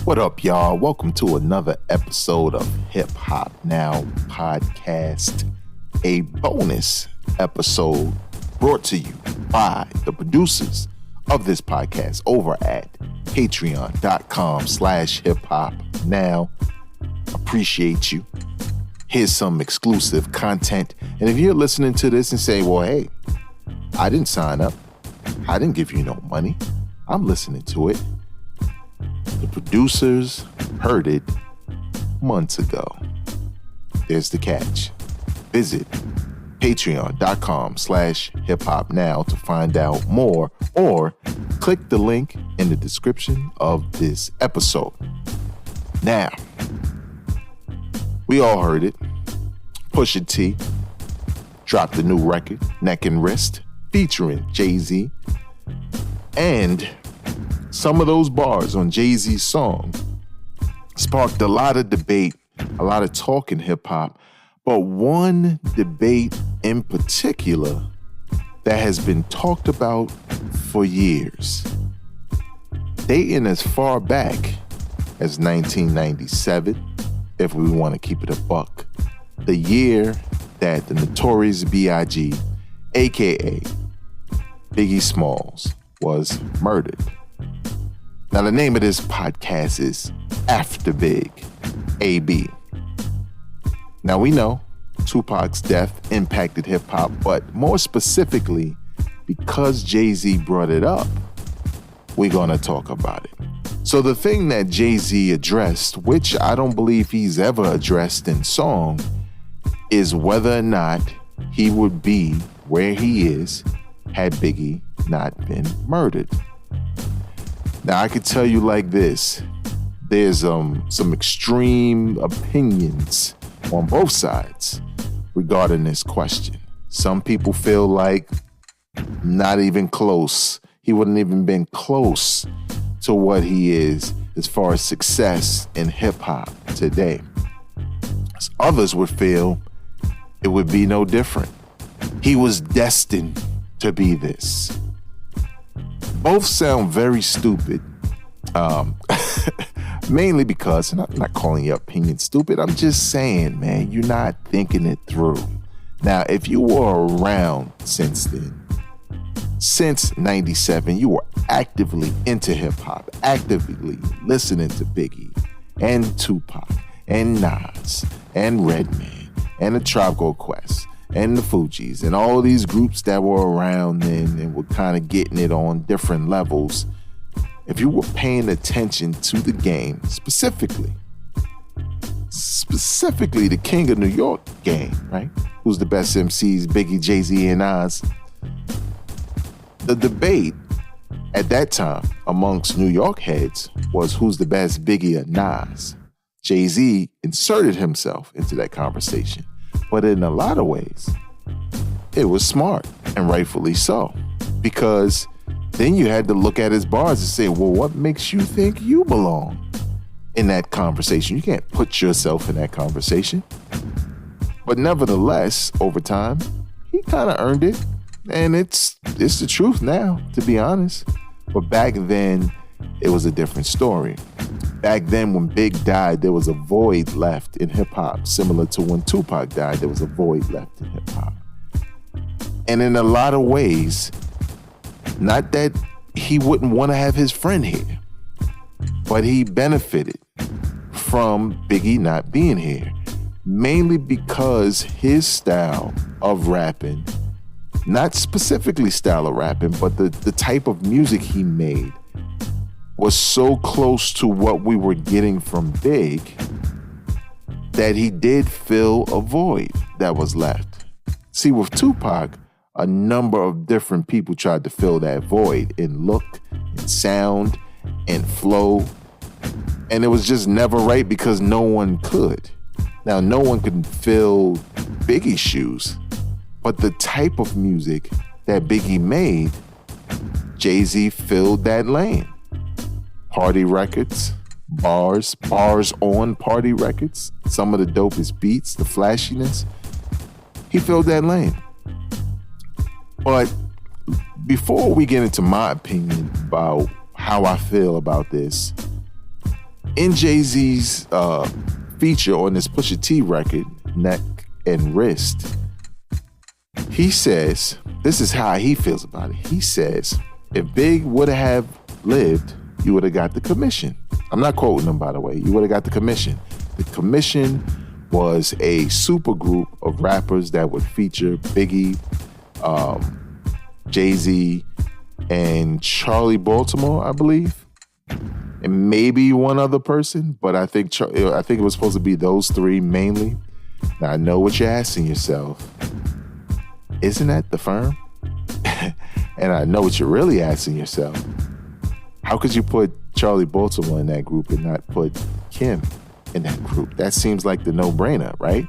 What up, y'all? Welcome to another episode of Hip Hop Now Podcast, a bonus episode brought to you by the producers of this podcast over at patreon.com/hiphopnow. Appreciate you. Here's some exclusive content. And if you're listening to this and say, well, hey, I didn't sign up. I didn't give you no money. I'm listening to it. The producers heard it months ago. There's the catch. Visit patreon.com/hiphopnow to find out more, or click the link in the description of this episode. Now, we all heard it. Pusha T dropped a new record, Neck and Wrist, featuring Jay-Z. And some of those bars on Jay-Z's song sparked a lot of debate, a lot of talk in hip-hop, but one debate in particular that has been talked about for years, dating as far back as 1997, if we want to keep it a buck, the year that the Notorious BIG, aka Biggie Smalls, was murdered. Now, the name of this podcast is After Big, AB. Now, we know Tupac's death impacted hip-hop, but more specifically, because Jay-Z brought it up, we're going to talk about it. So the thing that Jay-Z addressed, which I don't believe he's ever addressed in song, is whether or not he would be where he is had Biggie not been murdered. Now, I could tell you like this. There's some extreme opinions on both sides regarding this question. Some people feel like not even close. He wouldn't even been close to what he is as far as success in hip-hop today. Others would feel it would be no different. He was destined to be this. Both sound very stupid, mainly because, and I'm not calling your opinion stupid, I'm just saying, man, you're not thinking it through. Now, if you were around since then, since 97, you were actively into hip-hop, actively listening to Biggie and Tupac and Nas and Redman and the Tribe Called Quest and the Fugees and all of these groups that were around then and were kind of getting it on different levels. If you were paying attention to the game, specifically the King of New York game, right? Who's the best MCs, Biggie, Jay-Z, and Nas? The debate at that time amongst New York heads was who's the best, Biggie or Nas. Jay-Z inserted himself into that conversation. But in a lot of ways, it was smart, and rightfully so. Because then you had to look at his bars and say, well, what makes you think you belong in that conversation? You can't put yourself in that conversation. But nevertheless, over time, he kind of earned it. And it's the truth now, to be honest. But back then, it was a different story. Back then, when Big died, there was a void left in hip-hop, similar to when Tupac died, there was a void left in hip-hop. And in a lot of ways, not that he wouldn't want to have his friend here, but he benefited from Biggie not being here, mainly because his style of rapping, not specifically style of rapping, but the type of music he made, was so close to what we were getting from Big that he did fill a void that was left. See, with Tupac, a number of different people tried to fill that void in look, in sound, and flow, and it was just never right because no one could. Now, no one could fill Biggie's shoes, but the type of music that Biggie made, Jay-Z filled that lane. Party records, bars on party records, some of the dopest beats, the flashiness. He filled that lane. But before we get into my opinion about how I feel about this, In Jay-Z's feature on this Pusha T record, Neck and Wrist, he says, this is how he feels about it. He says, if Big would have lived, you would have got the commission. I'm not quoting him, by the way. You would have got the commission. The commission was a super group of rappers that would feature Biggie, Jay-Z, and Charlie Baltimore, I believe, and maybe one other person. But I think it was supposed to be those three mainly. Now I know what you're asking yourself. Isn't that the firm? And I know what you're really asking yourself. How could you put Charlie Baltimore in that group and not put Kim in that group? That seems like the no-brainer, right?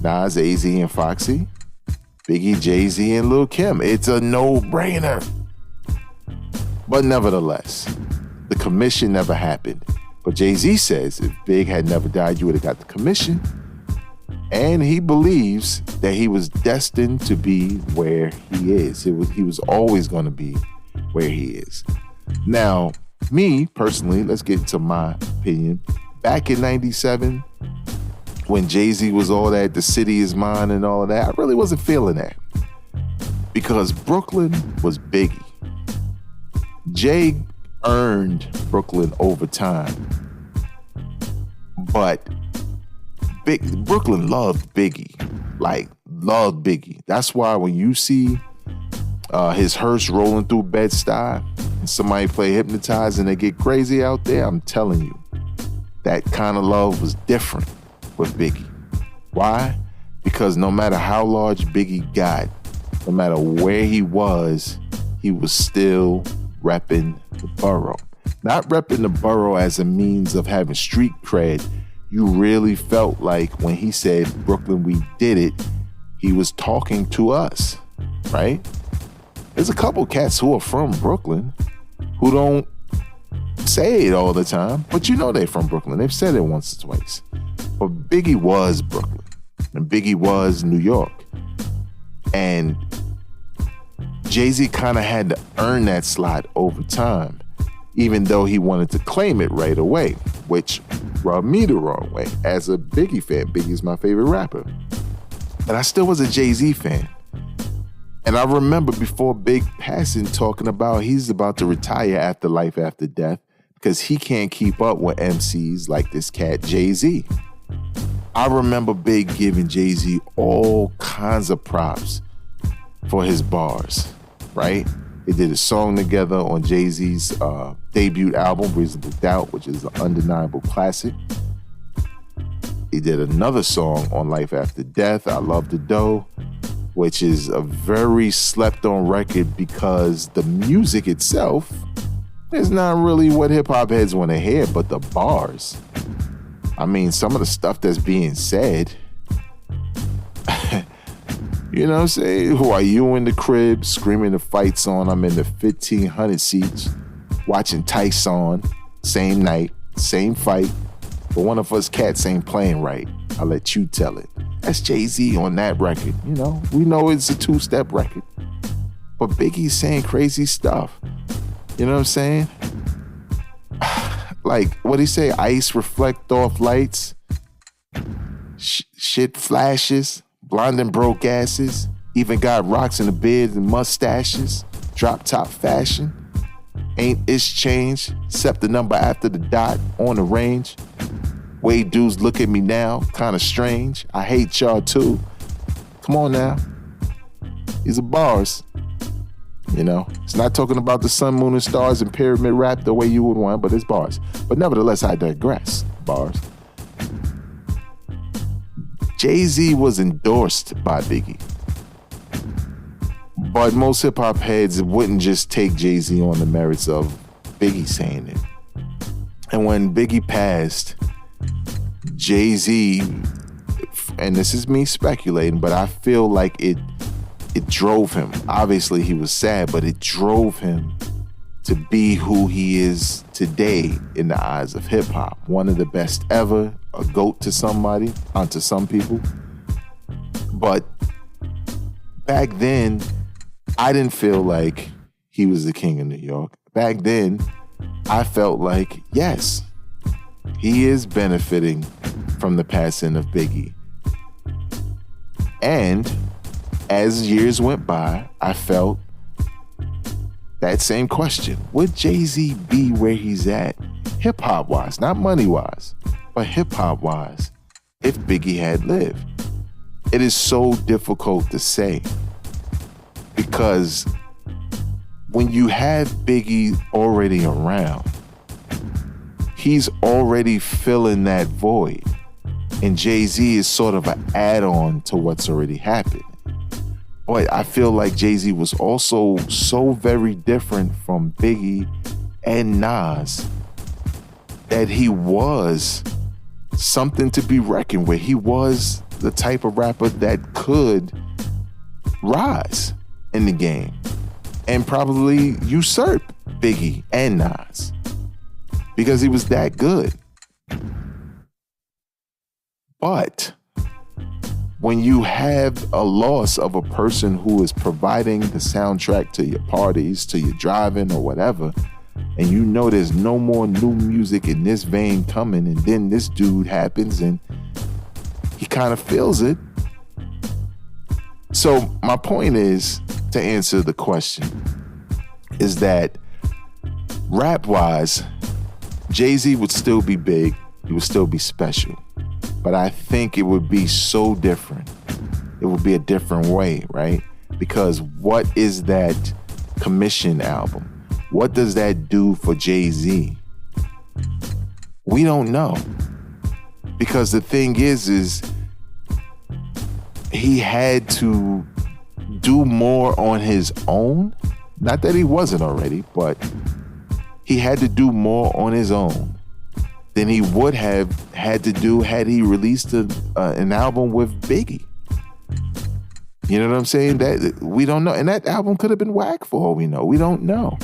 Nas, AZ, and Foxy, Biggie, Jay-Z, and Lil' Kim. It's a no-brainer. But nevertheless, the commission never happened. But Jay-Z says if Big had never died, you would have got the commission. And he believes that he was destined to be where he is. He was always going to be where he is. Now, me personally, let's get into my opinion. Back in 97, when Jay-Z was all that, the city is mine and all of that, I really wasn't feeling that. Because Brooklyn was Biggie. Jay earned Brooklyn over time. But Brooklyn loved Biggie. Like, loved Biggie. That's why when you see his hearse rolling through Bed-Stuy and somebody play Hypnotize and they get crazy out there, I'm telling you, that kind of love was different with Biggie. Why? Because no matter how large Biggie got, no matter where he was still repping the borough. Not repping the borough as a means of having street cred. You really felt like when he said, Brooklyn, we did it, he was talking to us, right? There's a couple cats who are from Brooklyn who don't say it all the time, but you know they're from Brooklyn. They've said it once or twice. But Biggie was Brooklyn, and Biggie was New York. And Jay-Z kind of had to earn that slot over time, even though he wanted to claim it right away, which rubbed me the wrong way. As a Biggie fan, Biggie's my favorite rapper. But I still was a Jay-Z fan. And I remember before Big passing talking about he's about to retire after life after death because he can't keep up with MCs like this cat Jay-Z. I remember Big giving Jay-Z all kinds of props for his bars, right? They did a song together on Jay-Z's debut album, Reasonable Doubt, which is an undeniable classic. He did another song on Life After Death, I Love the Dough, which is a very slept-on record because the music itself is not really what hip-hop heads want to hear, but the bars. I mean, some of the stuff that's being said, you know what I'm saying? Who are you in the crib, screaming the fights on? I'm in the 1,500 seats, watching Tyson, same night, same fight, but one of us cats ain't playing right. I'll let you tell it. That's Jay-Z on that record. You know, we know it's a two-step record, but Biggie's saying crazy stuff. You know what I'm saying? Like, what'd he say? Ice reflect off lights. Shit flashes. Blonde and broke asses. Even got rocks in the beard and mustaches. Drop top fashion. Ain't ish changed. Except the number after the dot on the range. Way dudes look at me now. Kinda strange. I hate y'all too. Come on now. These are bars. You know, it's not talking about the sun, moon, and stars and pyramid rap the way you would want, but it's bars. But nevertheless, I digress. Bars. Jay-Z was endorsed by Biggie. But most hip-hop heads wouldn't just take Jay-Z on the merits of Biggie saying it. And when Biggie passed, Jay-Z, and this is me speculating, but I feel like it drove him. Obviously, he was sad, but it drove him to be who he is today in the eyes of hip-hop. One of the best ever, a GOAT to somebody, to some people. But back then, I didn't feel like he was the king of New York. Back then, I felt like, yes, He is benefiting from the passing of Biggie. And as years went by, I felt that same question. Would Jay-Z be where he's at, hip-hop wise, not money-wise, but hip-hop wise, if Biggie had lived? It is so difficult to say, because when you have Biggie already around, he's already filling that void. And Jay-Z is sort of an add-on to what's already happened. But I feel like Jay-Z was also so very different from Biggie and Nas that he was something to be reckoned with. He was the type of rapper that could rise in the game and probably usurp Biggie and Nas because he was that good. But when you have a loss of a person who is providing the soundtrack to your parties, to your driving or whatever, and you know there's no more new music in this vein coming, and then this dude happens and he kind of feels it. So my point is, to answer the question, is that rap-wise, Jay-Z would still be big, he would still be special. But I think it would be so different. It would be a different way, right? Because what is that commission album? What does that do for Jay-Z? We don't know. Because the thing is he had to do more on his own. Not that he wasn't already, but he had to do more on his own than he would have had to do had he released an album with Biggie. You know what I'm saying? That we don't know. And that album could have been whack for all we know. We don't know.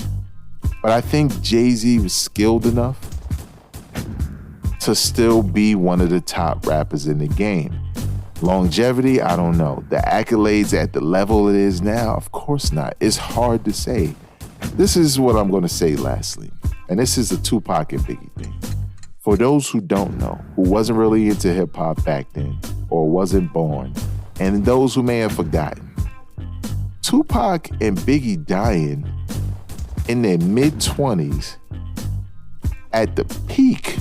But I think Jay-Z was skilled enough to still be one of the top rappers in the game. Longevity, I don't know. The accolades at the level it is now, of course not. It's hard to say. This is what I'm going to say lastly. And this is a Tupac and Biggie thing. For those who don't know, who wasn't really into hip-hop back then or wasn't born, and those who may have forgotten, Tupac and Biggie dying in their mid-20s at the peak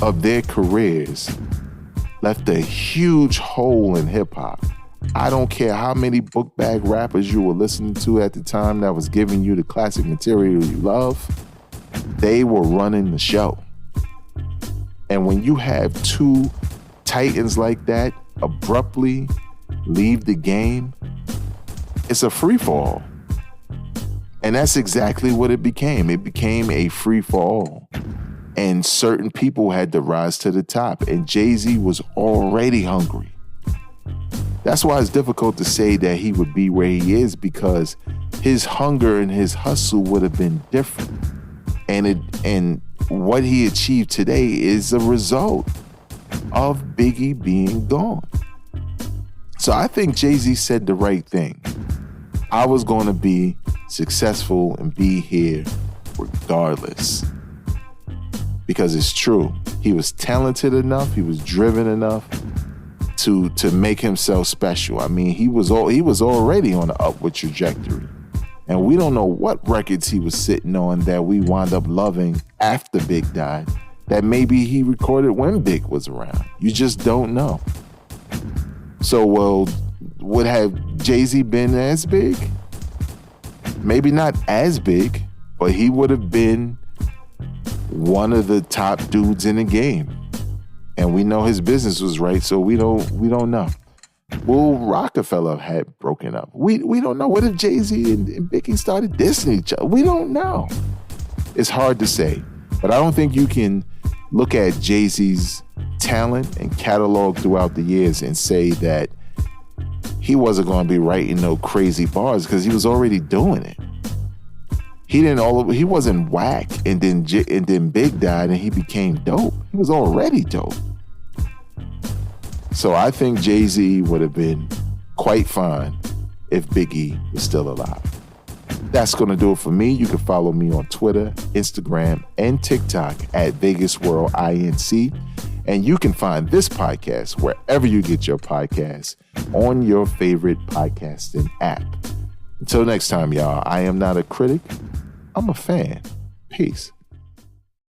of their careers left a huge hole in hip-hop. I don't care how many book bag rappers you were listening to at the time that was giving you the classic material you love, they were running the show. And when you have two titans like that abruptly leave the game, it's a free-for-all. And that's exactly what it became. It became a free-for-all. And certain people had to rise to the top. And Jay-Z was already hungry. That's why it's difficult to say that he would be where he is, because his hunger and his hustle would have been different. And what he achieved today is a result of Biggie being gone. So I think Jay-Z said the right thing. I was going to be successful and be here regardless. Because it's true. He was talented enough, he was driven enough to make himself special. I mean, he was already on an upward trajectory. And we don't know what records he was sitting on that we wound up loving after Big died, that maybe he recorded when Big was around. You just don't know. So, well, would have Jay-Z been as big? Maybe not as big, but he would have been one of the top dudes in the game. And we know his business was right, so we don't know. Will Rockefeller had broken up? We don't know. What if Jay-Z and Biggie started dissing each other? We don't know. It's hard to say. But I don't think you can look at Jay-Z's talent and catalog throughout the years and say that he wasn't going to be writing no crazy bars, because he was already doing it. He wasn't whack and then Big died and he became dope. He was already dope. So I think Jay-Z would have been quite fine if Biggie was still alive. That's going to do it for me. You can follow me on Twitter, Instagram, and TikTok at VegasWorldINC. And you can find this podcast wherever you get your podcasts on your favorite podcasting app. Until next time, y'all, I am not a critic. I'm a fan. Peace.